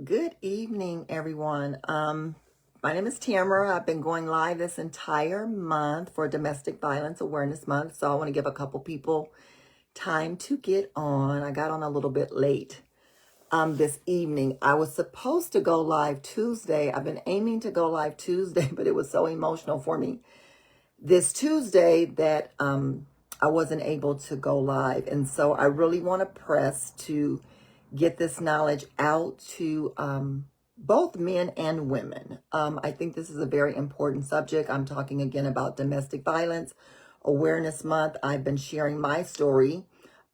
Good evening, everyone. My name is Tamara. I've been going live this entire month for Domestic Violence Awareness Month. So I want to give a couple people time to get on. I got on a little bit late this evening. I was supposed to go live Tuesday. I've been aiming to go live Tuesday, but it was so emotional for me this Tuesday that I wasn't able to go live. And so I really want to press to get this knowledge out to both men and women. I think this is a very important subject. I'm talking again about Domestic Violence Awareness Month. I've been sharing my story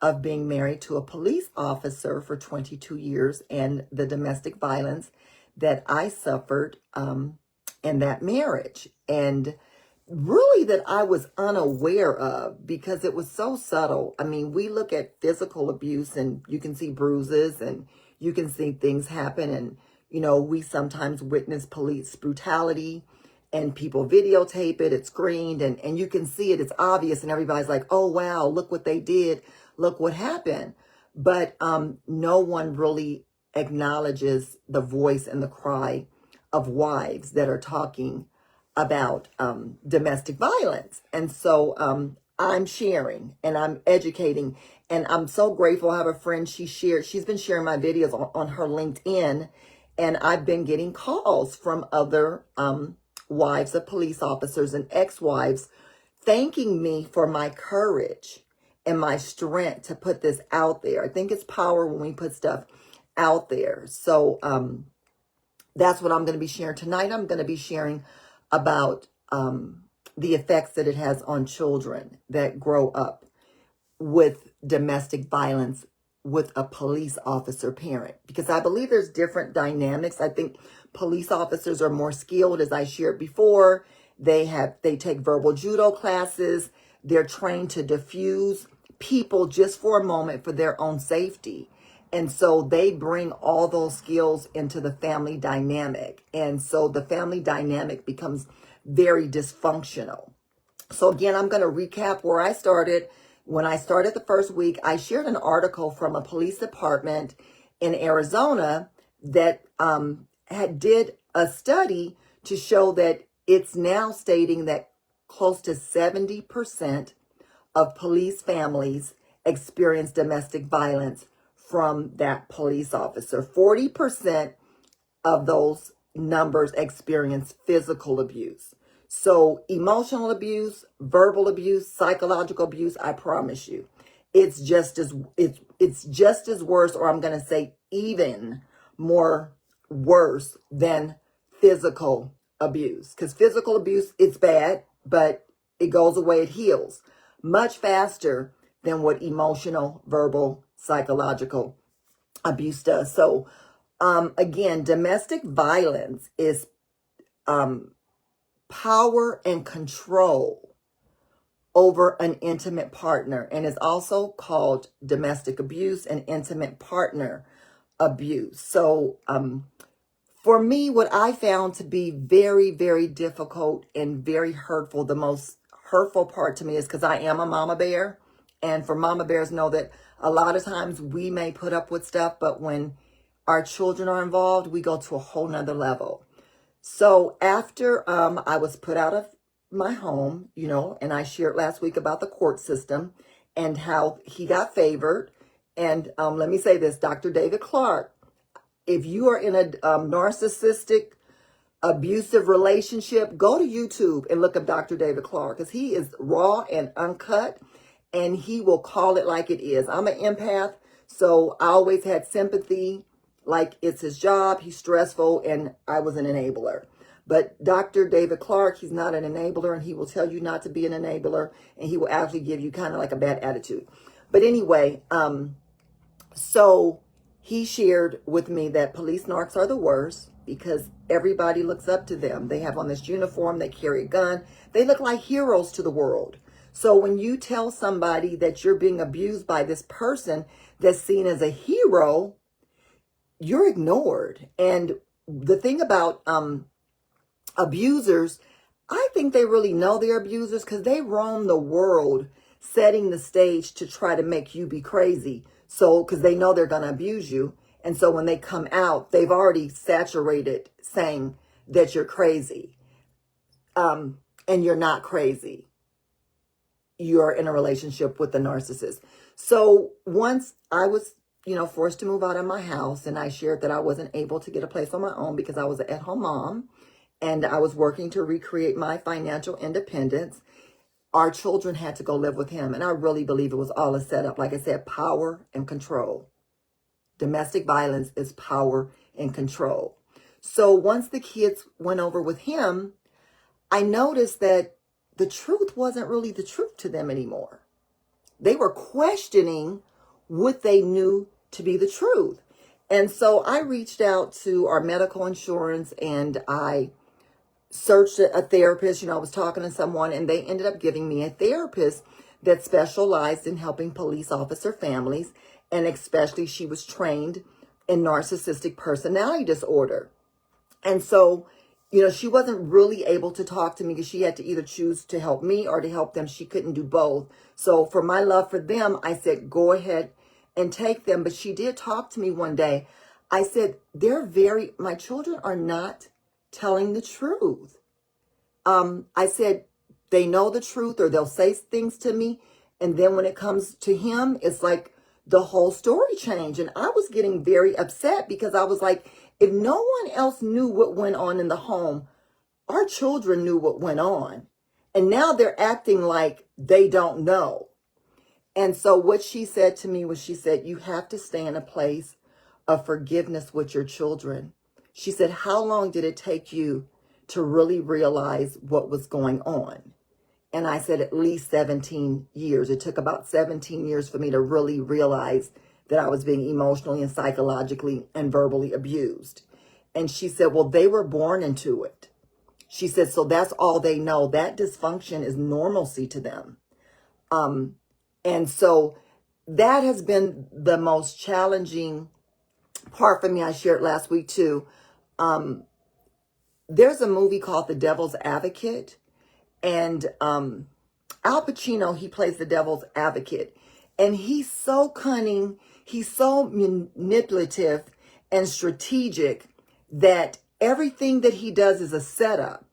of being married to a police officer for 22 years and the domestic violence that I suffered in that marriage. And really that I was unaware of because it was so subtle. I mean, we look at physical abuse and you can see bruises and you can see things happen. And, we sometimes witness police brutality and people videotape it, it's screened and you can see it, it's obvious. And everybody's like, oh, wow, look what they did. Look what happened. But no one really acknowledges the voice and the cry of wives that are talking about domestic violence. And so I'm sharing and I'm educating, and I'm so grateful. I have a friend, she's been sharing my videos on her LinkedIn, and I've been getting calls from other wives of police officers and ex-wives thanking me for my courage and my strength to put this out there. I think it's power when we put stuff out there. So that's what I'm going to be sharing tonight. I'm going to be sharing about the effects that it has on children that grow up with domestic violence with a police officer parent, because I believe there's different dynamics. I think police officers are more skilled, as I shared before. They take verbal judo classes. They're trained to diffuse people just for a moment for their own safety. And so they bring all those skills into the family dynamic. And so the family dynamic becomes very dysfunctional. So again, I'm going to recap where I started. When I started the first week, I shared an article from a police department in Arizona that did a study to show that it's now stating that close to 70% of police families experience domestic violence from that police officer. 40% of those numbers experience physical abuse. So emotional abuse, verbal abuse, psychological abuse, I promise you, it's just as worse, or I'm going to say even more worse than physical abuse. Because physical abuse, it's bad, but it goes away, it heals much faster than what emotional, verbal, psychological abuse does. So again, domestic violence is power and control over an intimate partner, and is also called domestic abuse and intimate partner abuse. So for me, what I found to be very, very difficult and very hurtful, the most hurtful part to me is because I am a mama bear, and for mama bears know that a lot of times we may put up with stuff, but when our children are involved, we go to a whole nother level. So after I was put out of my home, and I shared last week about the court system and how he got favored. And let me say this, Dr. David Clark, if you are in a narcissistic, abusive relationship, go to YouTube and look up Dr. David Clark, because he is raw and uncut, and he will call it like it is. I'm an empath, so I always had sympathy, like it's his job, he's stressful, and I was an enabler. But Dr. David Clark, he's not an enabler, and he will tell you not to be an enabler, and he will actually give you kind of like a bad attitude. But anyway, so he shared with me that police narcs are the worst because everybody looks up to them. They have on this uniform, they carry a gun, they look like heroes to the world. So when you tell somebody that you're being abused by this person that's seen as a hero, you're ignored. And the thing about abusers, I think they really know they're abusers because they roam the world setting the stage to try to make you be crazy. So, because they know they're going to abuse you. And so when they come out, they've already saturated saying that you're crazy. And you're not crazy. You're in a relationship with the narcissist. So once I was, forced to move out of my house, and I shared that I wasn't able to get a place on my own because I was an at-home mom and I was working to recreate my financial independence, our children had to go live with him. And I really believe it was all a setup. Like I said, power and control. Domestic violence is power and control. So once the kids went over with him, I noticed that the truth wasn't really the truth to them anymore. They were questioning what they knew to be the truth. And so I reached out to our medical insurance and I searched a therapist. I was talking to someone and they ended up giving me a therapist that specialized in helping police officer families. And especially she was trained in narcissistic personality disorder. And so, she wasn't really able to talk to me because she had to either choose to help me or to help them. She couldn't do both. So for my love for them, I said, go ahead and take them. But she did talk to me one day. I said, my children are not telling the truth. I said, they know the truth or they'll say things to me. And then when it comes to him, it's like the whole story changed. And I was getting very upset because I was like, if no one else knew what went on in the home, our children knew what went on. And now they're acting like they don't know. And so what she said to me was, she said, you have to stay in a place of forgiveness with your children. She said, how long did it take you to really realize what was going on? And I said, at least 17 years. It took about 17 years for me to really realize that I was being emotionally and psychologically and verbally abused. And she said, well, they were born into it. She said, so that's all they know. That dysfunction is normalcy to them. And so that has been the most challenging part for me. I shared last week too. There's a movie called The Devil's Advocate. And Al Pacino, he plays the devil's advocate. And he's so cunning, he's so manipulative and strategic that everything that he does is a setup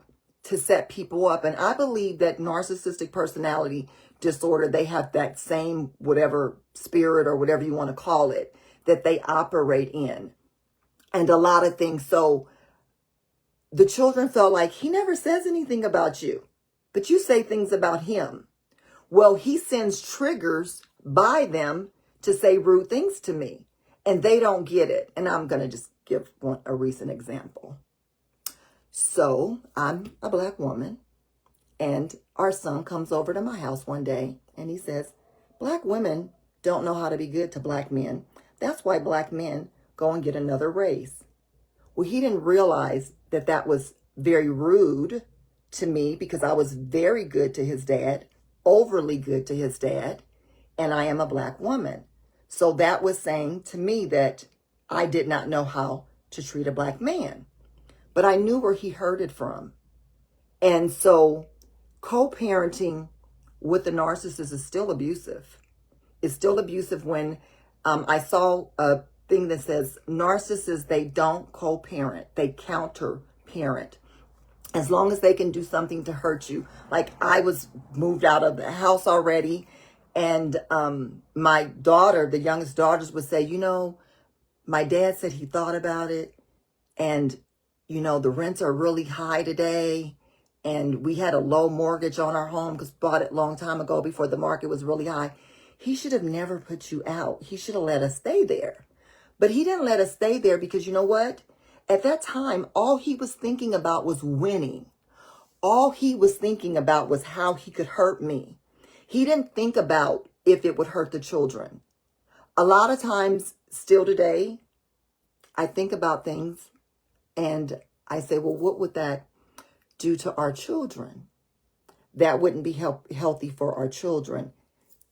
to set people up. And I believe that narcissistic personality disorder, they have that same whatever spirit or whatever you want to call it, that they operate in. And a lot of things. So the children felt like he never says anything about you, but you say things about him. Well, he sends triggers by them to say rude things to me, and they don't get it. And I'm going to just give a recent example. So I'm a black woman, and our son comes over to my house one day, and he says, black women don't know how to be good to black men. That's why black men go and get another race. Well, he didn't realize that that was very rude to me because I was very good to his dad, overly good to his dad, and I am a black woman. So that was saying to me that I did not know how to treat a black man. But I knew where he heard it from. And so co-parenting with the narcissist is still abusive. It's still abusive when I saw a thing that says narcissists, they don't co-parent, they counter-parent. As long as they can do something to hurt you. Like I was moved out of the house already. And my daughter, the youngest daughters would say, my dad said he thought about it. And, the rents are really high today. And we had a low mortgage on our home because bought it a long time ago before the market was really high. He should have never put you out. He should have let us stay there. But he didn't let us stay there because you know what? At that time, all he was thinking about was winning. All he was thinking about was how he could hurt me. He didn't think about if it would hurt the children. A lot of times, still today, I think about things and I say, well, what would that do to our children? That wouldn't be healthy for our children.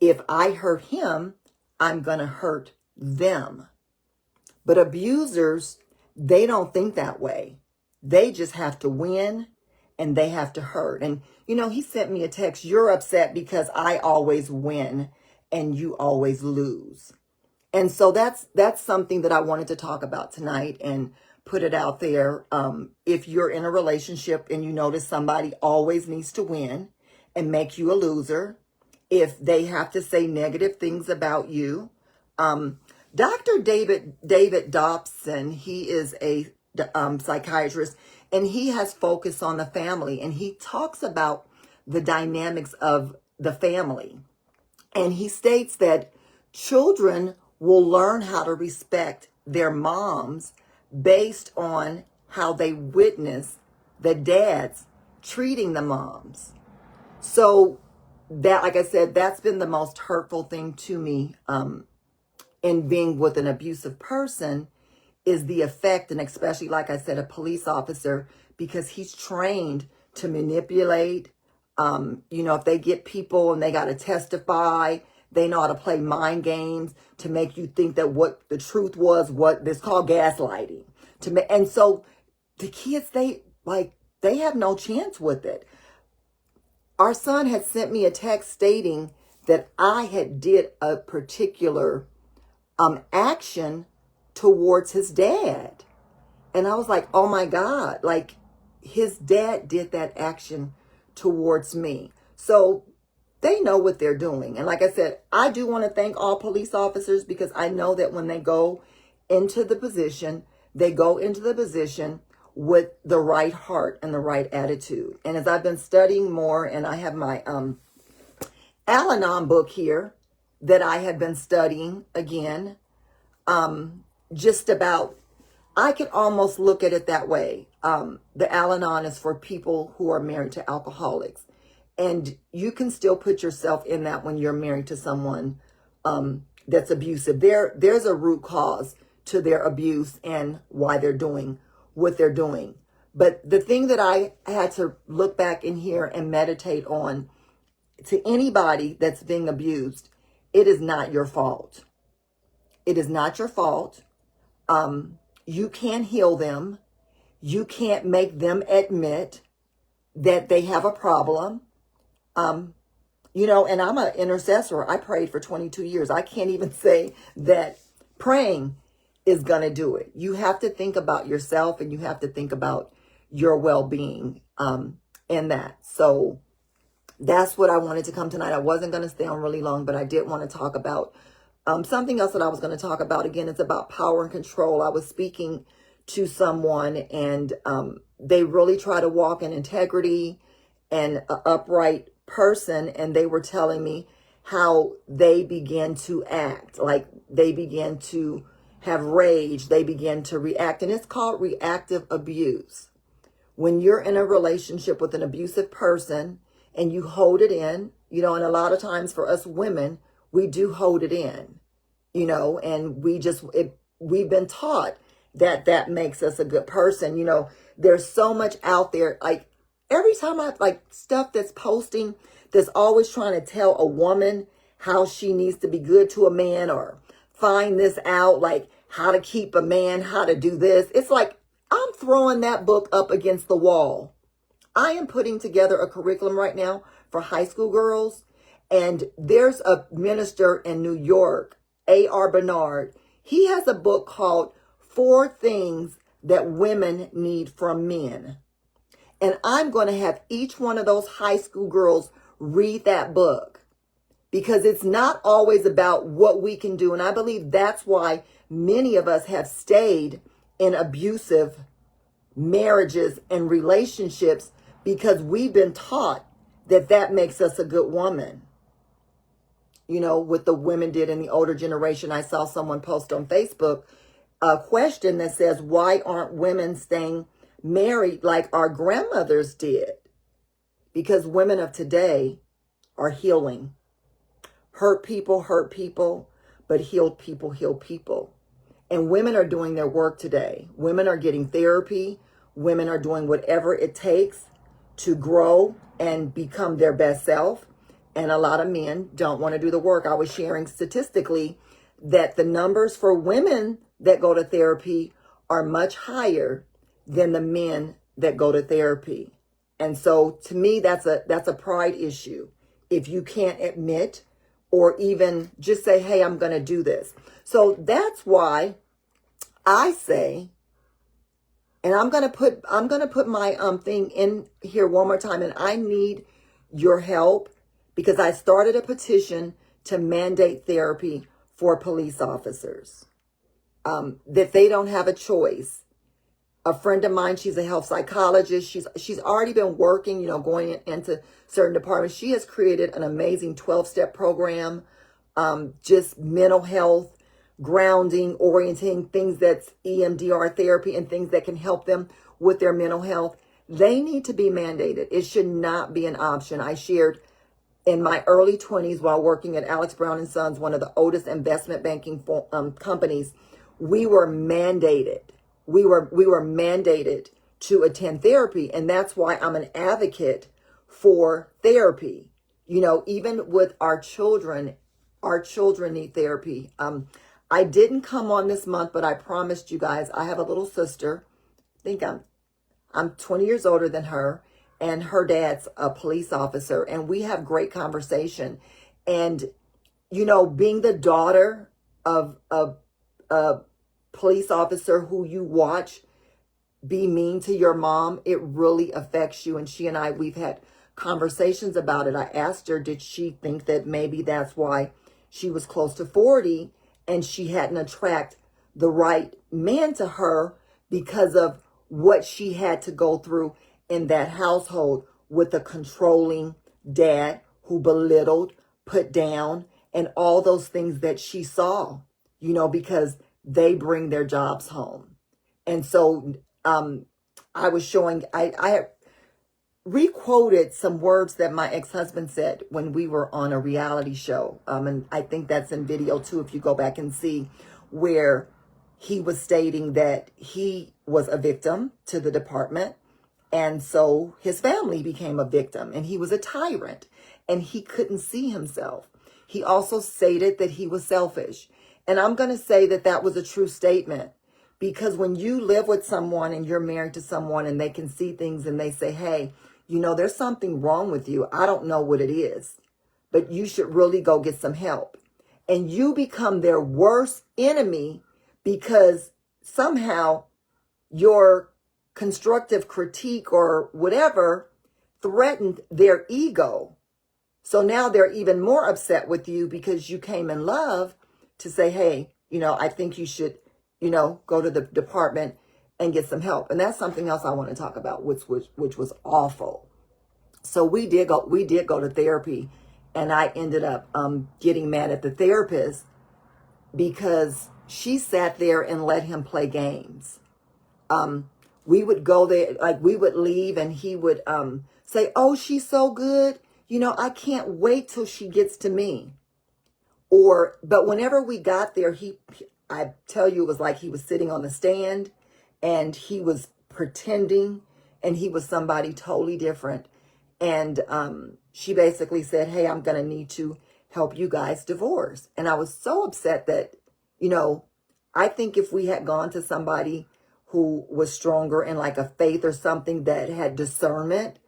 If I hurt him, I'm going to hurt them. But abusers, they don't think that way. They just have to win and they have to hurt. And, he sent me a text, you're upset because I always win and you always lose. And so that's something that I wanted to talk about tonight and put it out there. If you're in a relationship and you notice somebody always needs to win and make you a loser, if they have to say negative things about you, Dr. David Dobson, he is a psychiatrist, and he has focused on the family, and he talks about the dynamics of the family. And he states that children will learn how to respect their moms based on how they witness the dads treating the moms. So that, like I said, that's been the most hurtful thing to me in being with an abusive person, is the effect, and especially, like I said, a police officer, because he's trained to manipulate. If they get people and they got to testify, they know how to play mind games to make you think that what the truth was, what this called gaslighting. And so the kids, they have no chance with it. Our son had sent me a text stating that I had did a particular action towards his dad. And I was like, oh my God, like his dad did that action towards me. So they know what they're doing. And like I said, I do want to thank all police officers, because I know that when they go into the position, they go into the position with the right heart and the right attitude. And as I've been studying more, and I have my Al-Anon book here that I have been studying again, just about, I can almost look at it that way. The Al-Anon is for people who are married to alcoholics. And you can still put yourself in that when you're married to someone that's abusive. There's a root cause to their abuse and why they're doing what they're doing. But the thing that I had to look back in here and meditate on, to anybody that's being abused, it is not your fault. It is not your fault. You can't heal them. You can't make them admit that they have a problem. And I'm an intercessor. I prayed for 22 years. I can't even say that praying is going to do it. You have to think about yourself, and you have to think about your well-being in that. So that's what I wanted to come tonight. I wasn't going to stay on really long, but I did want to talk about something else that I was going to talk about. Again, it's about power and control. I was speaking to someone, and they really try to walk in integrity and an upright person, and they were telling me how they began to act, like they began to have rage, they began to react, and it's called reactive abuse. When you're in a relationship with an abusive person and you hold it in, and a lot of times for us women, we do hold it in, and we've been taught that makes us a good person. There's so much out there, like every time I stuff that's posting that's always trying to tell a woman how she needs to be good to a man, or find this out, like how to keep a man, how to do this. It's like I'm throwing that book up against the wall. I am putting together a curriculum right now for high school girls, and there's a minister in New York, A.R. Bernard. He has a book called 4 Things That Women Need from Men. And I'm going to have each one of those high school girls read that book, because it's not always about what we can do. And I believe that's why many of us have stayed in abusive marriages and relationships, because we've been taught that makes us a good woman. What the women did in the older generation. I saw someone post on Facebook a question that says, why aren't women staying married like our grandmothers did? Because women of today are healing. Hurt people, but healed people heal people. And women are doing their work today. Women are getting therapy. Women are doing whatever it takes to grow and become their best self. And a lot of men don't want to do the work. I was sharing statistically that the numbers for women that go to therapy are much higher than the men that go to therapy. And so to me, that's a pride issue. If you can't admit or even just say, hey, I'm going to do this. So that's why I say, and I'm going to put my thing in here one more time, and I need your help because I started a petition to mandate therapy for police officers, that they don't have a choice. A friend of mine, she's a health psychologist. She's already been working, going into certain departments. She has created an amazing 12-step program, just mental health, grounding, orienting, things that's EMDR therapy and things that can help them with their mental health. They need to be mandated. It should not be an option. I shared in my early 20s while working at Alex Brown and Sons, one of the oldest investment banking companies, we were mandated. We were mandated to attend therapy. And that's why I'm an advocate for therapy. Even with our children need therapy. I didn't come on this month, but I promised you guys, I have a little sister. I think I'm 20 years older than her, and her dad's a police officer, and we have great conversation. And, being the daughter of a police officer who you watch be mean to your mom, it really affects you. And she and I, we've had conversations about it. I asked her, did she think that maybe that's why she was close to 40 and she hadn't attracted the right man to her because of what she had to go through in that household with a controlling dad who belittled, put down, and all those things that she saw, because they bring their jobs home. And so I was showing, I re-quoted some words that my ex-husband said when we were on a reality show. And I think that's in video too, if you go back and see, where he was stating that he was a victim to the department. And so his family became a victim, and he was a tyrant, and he couldn't see himself. He also stated that he was selfish. And I'm going to say that that was a true statement, because when you live with someone and you're married to someone and they can see things and they say, hey, there's something wrong with you. I don't know what it is, but you should really go get some help. And you become their worst enemy because somehow your constructive critique or whatever threatened their ego. So now they're even more upset with you because you came in love to say, hey, I think you should, go to the department and get some help. And that's something else I want to talk about, which was awful. So we did go to therapy, and I ended up getting mad at the therapist because she sat there and let him play games. We would go there, like we would leave, and he would say, oh, she's so good. I can't wait till she gets to me. But whenever we got there, I tell you, it was like he was sitting on the stand and he was pretending, and he was somebody totally different. And she basically said, hey, I'm going to need to help you guys divorce. And I was so upset that, I think if we had gone to somebody who was stronger in like a faith or something that had discernment,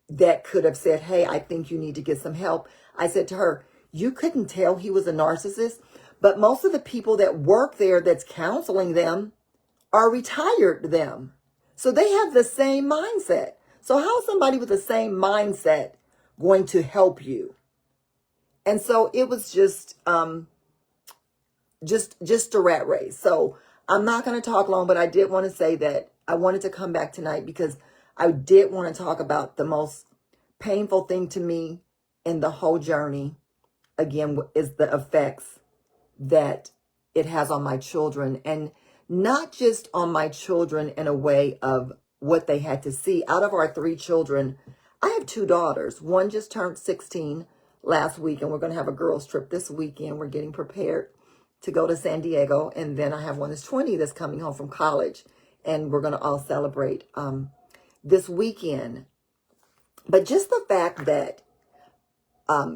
that could have said, hey, I think you need to get some help. I said to her, you couldn't tell he was a narcissist, but most of the people that work there that's counseling them are retired them. So they have the same mindset. So how is somebody with the same mindset going to help you? And so it was just a rat race. So I'm not going to talk long, but I did want to say that I wanted to come back tonight because I did want to talk about the most painful thing to me in the whole journey, again, is the effects that it has on my children, and not just on my children in a way of what they had to see. Out of our 3 children, I have 2 daughters. One just turned 16 last week, and we're going to have a girls trip this weekend. We're getting prepared to go to San Diego. And then I have one that's 20 that's coming home from college, and we're going to all celebrate this weekend. But just the fact that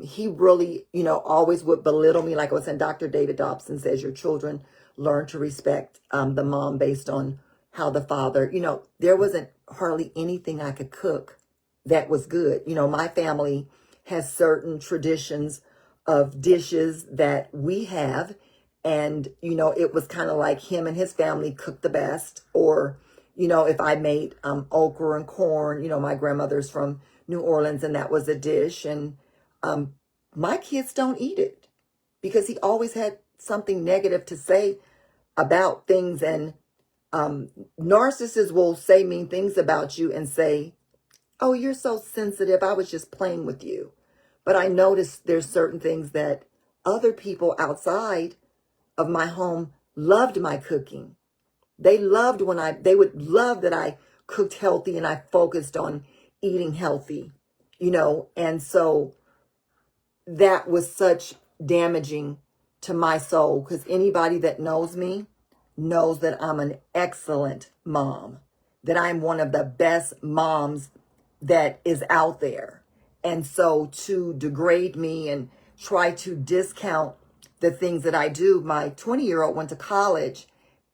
he really, always would belittle me. Like I was saying, Dr. David Dobson says your children learn to respect the mom based on how the father, there wasn't hardly anything I could cook that was good. My family has certain traditions of dishes that we have. And, you know, it was kind of like him and his family cooked the best. Or, you know, if I made okra and corn, you know, my grandmother's from New Orleans and that was a dish. And my kids don't eat it because he always had something negative to say about things. And narcissists will say mean things about you and say, oh, you're so sensitive. I was just playing with you. But I noticed there's certain things that other people outside of my home loved my cooking. They loved they would love that I cooked healthy and I focused on eating healthy, you know, and so that was such damaging to my soul because anybody that knows me knows that I'm an excellent mom, that I'm one of the best moms that is out there. And so to degrade me and try to discount the things that I do, my 20-year-old went to college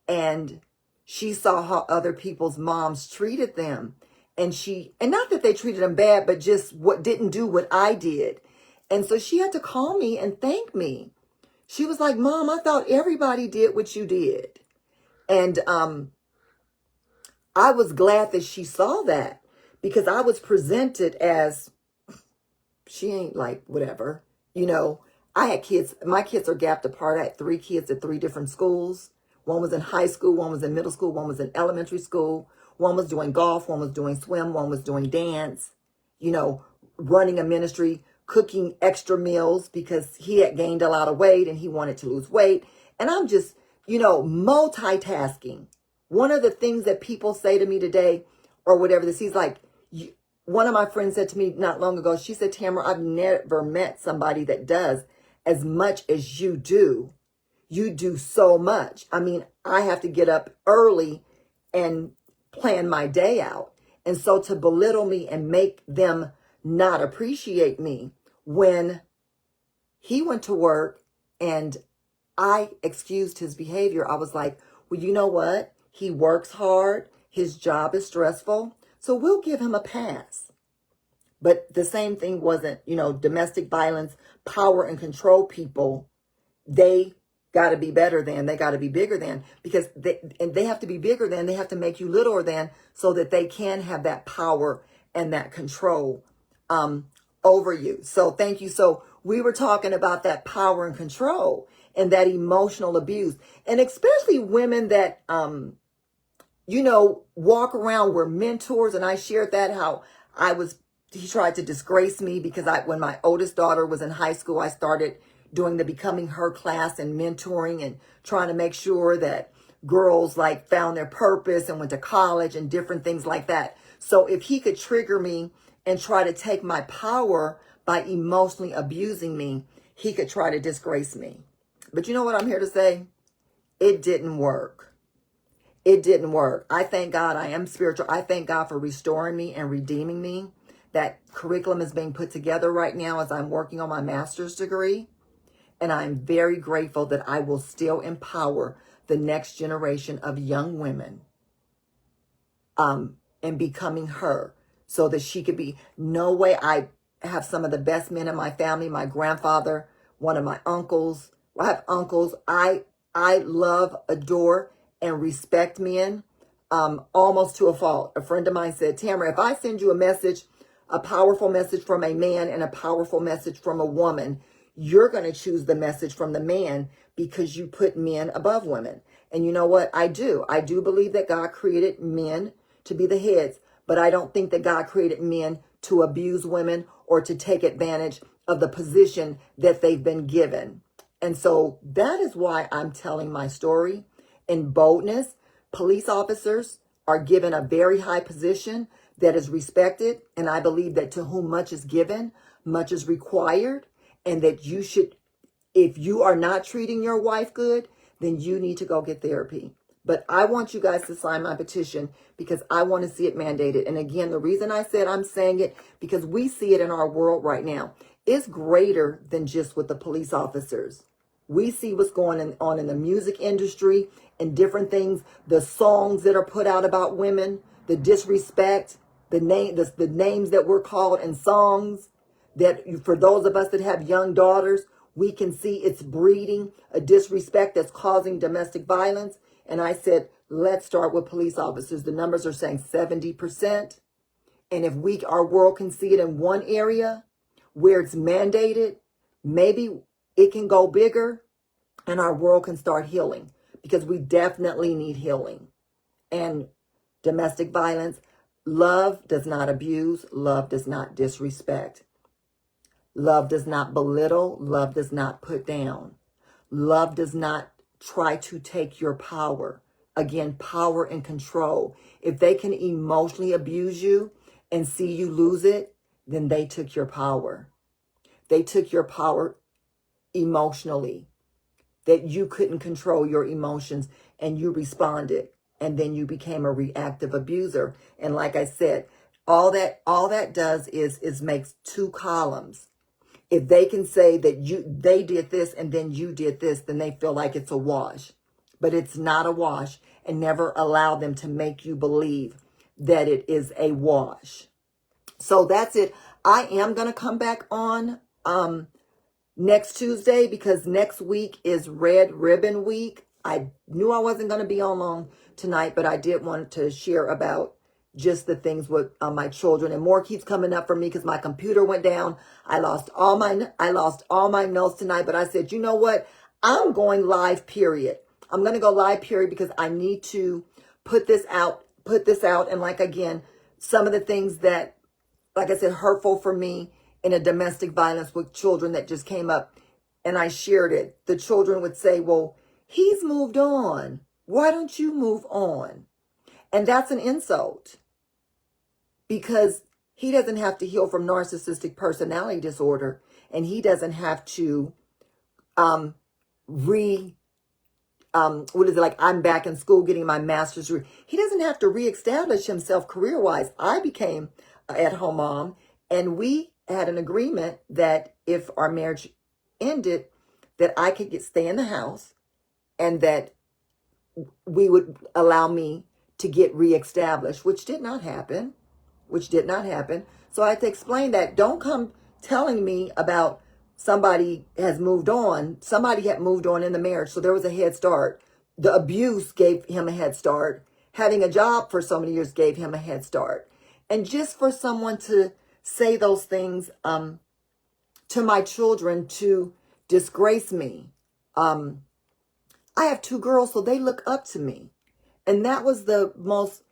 and she saw how other people's moms treated them. And not that they treated them bad, but just what didn't do what I did. And so she had to call me and thank me. She was like, Mom, I thought everybody did what you did. And I was glad that she saw that because I was presented as, she ain't like whatever, you know. I had kids, my kids are gapped apart. I had 3 kids at 3 different schools. One was in high school, one was in middle school, one was in elementary school. One was doing golf, one was doing swim, one was doing dance, you know, running a ministry, cooking extra meals because he had gained a lot of weight and he wanted to lose weight. And I'm just, you know, multitasking. One of the things that people say to me today or whatever this, he's like, one of my friends said to me not long ago, she said, Tamara, I've never met somebody that does as much as you do. You do so much. I mean, I have to get up early and plan my day out. And so to belittle me and make them not appreciate me when he went to work and I excused his behavior, I was like, well, you know what? He works hard. His job is stressful. So we'll give him a pass. But the same thing wasn't, you know, domestic violence, power and control people. They got to be better than, they got to be bigger than, because they have to be bigger than, they have to make you littler than so that they can have that power and that control over you. So thank you. So we were talking about that power and control and that emotional abuse, and especially women that, you know, walk around, were mentors. And I shared that, how he tried to disgrace me because when my oldest daughter was in high school, I started doing the Becoming Her class and mentoring and trying to make sure that girls like found their purpose and went to college and different things like that. So if he could trigger me and try to take my power by emotionally abusing me, he could try to disgrace me. But you know what I'm here to say? It didn't work. It didn't work. I thank God I am spiritual. I thank God for restoring me and redeeming me. That curriculum is being put together right now as I'm working on my master's degree. And I'm very grateful that I will still empower the next generation of young women and becoming her so that she could be. No way. I have some of the best men in my family. My grandfather, one of my uncles. Well, I have uncles. I love, adore, and respect men almost to a fault. A friend of mine said, Tamara, if I send you a message, a powerful message from a man and a powerful message from a woman, you're going to choose the message from the man because you put men above women. And you know what? I do believe that God created men to be the heads, but I don't think that God created men to abuse women or to take advantage of the position that they've been given. And so that is why I'm telling my story in boldness. Police officers are given a very high position that is respected. And I believe that to whom much is given, much is required. And that you should, if you are not treating your wife good, then you need to go get therapy. But I want you guys to sign my petition because I want to see it mandated. And again, the reason I said I'm saying it, because we see it in our world right now. It's greater than just with the police officers. We see what's going on in the music industry and different things, the songs that are put out about women, the disrespect, the names that we're called in songs. That for those of us that have young daughters, we can see it's breeding a disrespect that's causing domestic violence. And I said, let's start with police officers. The numbers are saying 70%. And if our world can see it in one area where it's mandated, maybe it can go bigger and our world can start healing, because we definitely need healing. And domestic violence, love does not abuse. Love does not disrespect. Love does not belittle. Love does not put down. Love does not try to take your power. Again, power and control. If they can emotionally abuse you and see you lose it, then they took your power. They took your power emotionally, that you couldn't control your emotions and you responded, and then you became a reactive abuser. And like I said, all that does is makes two columns. If they can say that they did this and then you did this, then they feel like it's a wash. But it's not a wash, and never allow them to make you believe that it is a wash. So that's it. I am going to come back on next Tuesday, because next week is Red Ribbon Week. I knew I wasn't going to be on long tonight, but I did want to share about just the things with my children. And more keeps coming up for me because my computer went down. I lost all my notes tonight, but I said, you know what? I'm going live, period. I'm going to go live, period, because I need to put this out. And like, again, some of the things that, like I said, hurtful for me in a domestic violence with children that just came up, and I shared it. The children would say, well, he's moved on. Why don't you move on? And that's an insult, because he doesn't have to heal from narcissistic personality disorder, and he doesn't have to I'm back in school getting my master's degree. He doesn't have to reestablish himself career-wise. I became an at-home mom, and we had an agreement that if our marriage ended, that I could stay in the house, and that we would allow me to get reestablished, which did not happen. So I had to explain that. Don't come telling me about somebody has moved on. Somebody had moved on in the marriage, so there was a head start. The abuse gave him a head start. Having a job for so many years gave him a head start. And just for someone to say those things to my children, to disgrace me. I have 2 girls, so they look up to me. And that was the most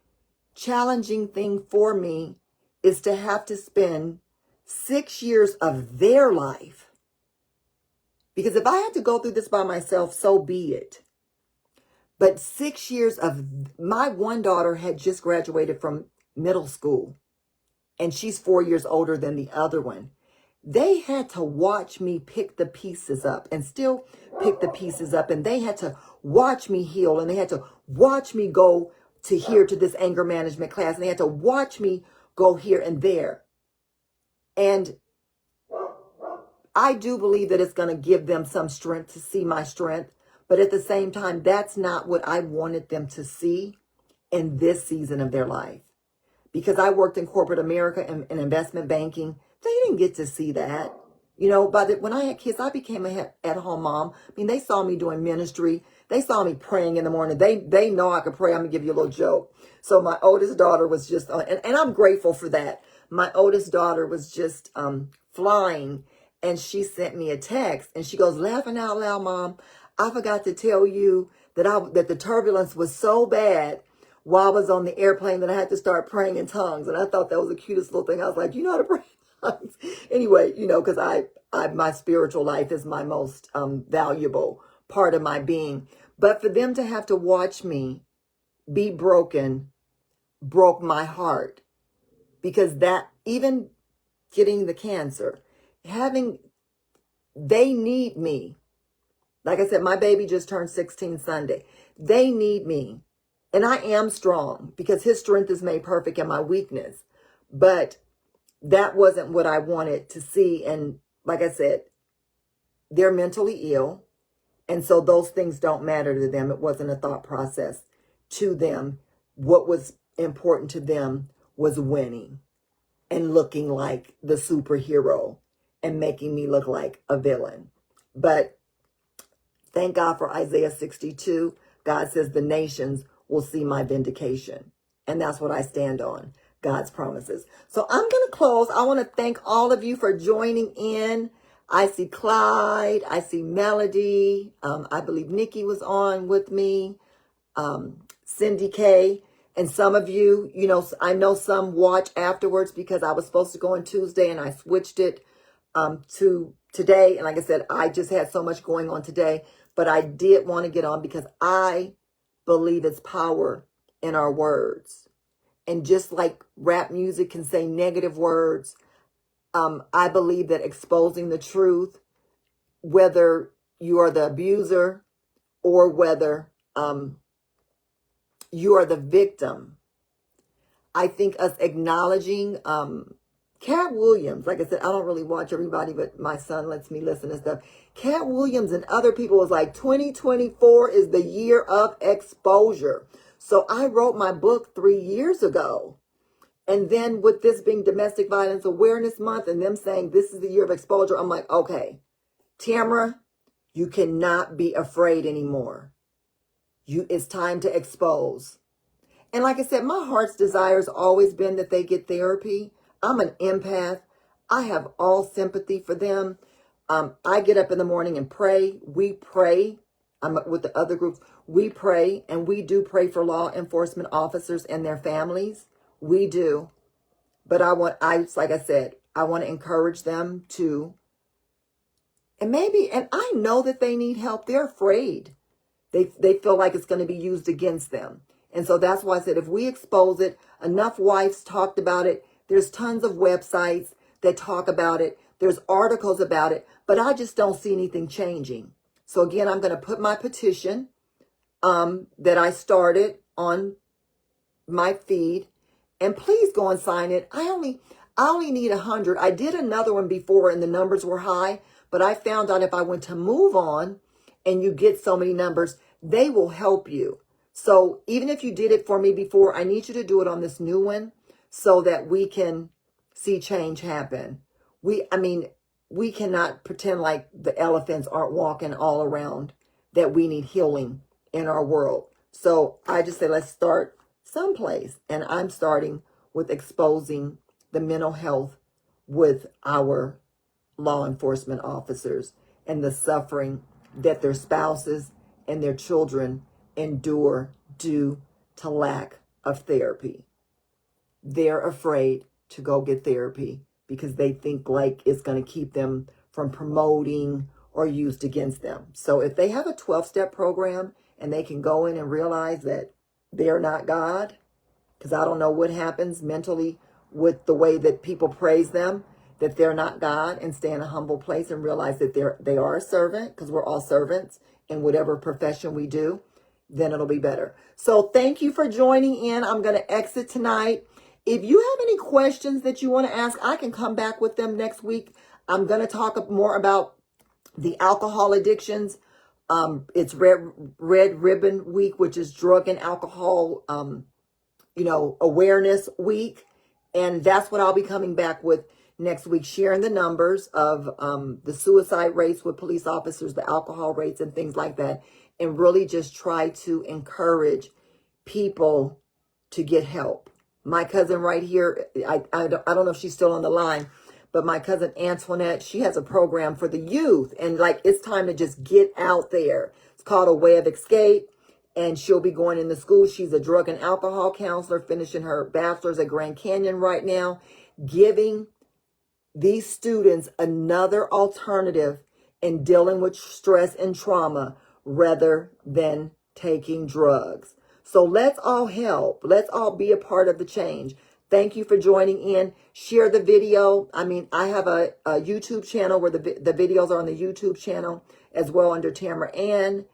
challenging thing for me, is to have to spend 6 years of their life. Because if I had to go through this by myself, so be it. But 6 years of, my one daughter had just graduated from middle school, and she's 4 years older than the other one. They had to watch me pick the pieces up, and still pick the pieces up. And they had to watch me heal, and they had to watch me go to here to this anger management class, and they had to watch me go here and there. And I do believe that it's going to give them some strength to see my strength. But at the same time, that's not what I wanted them to see in this season of their life. Because I worked in corporate America and investment banking, they didn't get to see that. You know, when I had kids, I became a at-home mom. I mean, they saw me doing ministry. They saw me praying in the morning. They know I could pray. I'm going to give you a little joke. So my oldest daughter was just, and I'm grateful for that. My oldest daughter was just flying, and she sent me a text, and she goes, laughing out loud, Mom, I forgot to tell you that the turbulence was so bad while I was on the airplane that I had to start praying in tongues. And I thought that was the cutest little thing. I was like, you know how to pray in tongues? Anyway, you know, because my spiritual life is my most valuable part of my being. But for them to have to watch me be broken broke my heart, because that, even getting the cancer, they need me. Like I said, my baby just turned 16 Sunday. They need me. And I am strong, because his strength is made perfect in my weakness. But that wasn't what I wanted to see. And like I said, they're mentally ill. And so those things don't matter to them. It wasn't a thought process to them. What was important to them was winning and looking like the superhero and making me look like a villain. But thank God for Isaiah 62. God says the nations will see my vindication. And that's what I stand on, God's promises. So I'm going to close. I want to thank all of you for joining in. I see Clyde. I see Melody. I believe Nikki was on with me. Cindy K. And some of you, you know, I know some watch afterwards because I was supposed to go on Tuesday and I switched it to today. And like I said, I just had so much going on today, but I did want to get on because I believe it's power in our words. And just like rap music can say negative words, I believe that exposing the truth, whether you are the abuser or whether you are the victim, I think us acknowledging Cat Williams, like I said, I don't really watch everybody, but my son lets me listen to stuff. Cat Williams and other people was like, 2024 is the year of exposure. So I wrote my book 3 years ago. And then with this being Domestic Violence Awareness Month and them saying this is the year of exposure, I'm like, okay, Tamara, you cannot be afraid anymore. It's time to expose. And like I said, my heart's desire has always been that they get therapy. I'm an empath. I have all sympathy for them. I get up in the morning and pray. We pray. I'm with the other groups. We pray, and we do pray for law enforcement officers and their families. We do. But like I said, I want to encourage them to, and I know that they need help. They're afraid. They feel like it's going to be used against them. And so that's why I said, if we expose it, enough wives talked about it. There's tons of websites that talk about it. There's articles about it, but I just don't see anything changing. So again, I'm going to put my petition that I started on my feed, and please go and sign it. I only need 100. I did another one before and the numbers were high, but I found out if I went to Move On and you get so many numbers, they will help you. So even if you did it for me before, I need you to do it on this new one so that we can see change happen. We cannot pretend like the elephants aren't walking all around, that we need healing in our world. So I just say, let's start someplace. And I'm starting with exposing the mental health with our law enforcement officers and the suffering that their spouses and their children endure due to lack of therapy. They're afraid to go get therapy because they think like it's going to keep them from promoting or used against them. So if they have a 12-step program and they can go in and realize that they're not God, because I don't know what happens mentally with the way that people praise them, that they're not God, and stay in a humble place and realize that they are a servant, because we're all servants in whatever profession we do, then it'll be better. So thank you for joining in. I'm going to exit tonight. If you have any questions that you want to ask, I can come back with them next week. I'm going to talk more about the alcohol addictions. It's Red Ribbon Week, which is Drug and Alcohol, Awareness Week. And that's what I'll be coming back with next week, sharing the numbers of the suicide rates with police officers, the alcohol rates and things like that, and really just try to encourage people to get help. My cousin right here, I don't know if she's still on the line, but my cousin Antoinette, she has a program for the youth, and like it's time to just get out there. It's called A Way of Escape, and she'll be going into school. She's a drug and alcohol counselor, finishing her bachelor's at Grand Canyon right now, giving these students another alternative in dealing with stress and trauma rather than taking drugs. So let's all help. Let's all be a part of the change. Thank you for joining in. Share the video. I have a YouTube channel where the videos are on the YouTube channel as well under Tamara Ann.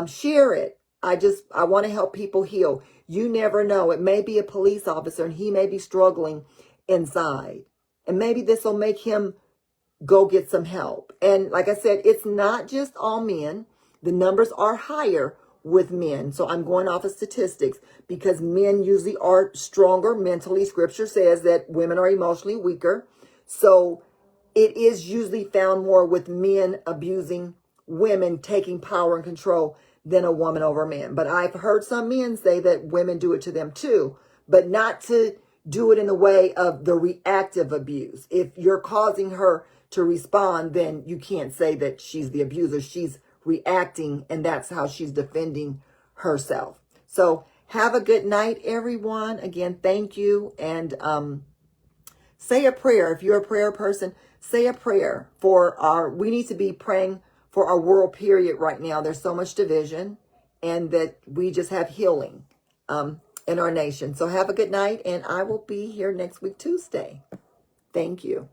Share it. I want to help people heal. You never know. It may be a police officer and he may be struggling inside. And maybe this will make him go get some help. And like I said, it's not just all men. The numbers are higher with men. So I'm going off of statistics because men usually are stronger mentally. Scripture says that women are emotionally weaker. So it is usually found more with men abusing women taking power and control than a woman over men. But I've heard some men say that women do it to them too, but not to do it in the way of the reactive abuse. If you're causing her to respond, then you can't say that she's the abuser. She's reacting, and that's how she's defending herself. So have a good night, everyone. Again, thank you. And say a prayer. If you're a prayer person, say a prayer for we need to be praying for our world period right now. There's so much division, and that we just have healing in our nation. So have a good night, and I will be here next week, Tuesday. Thank you.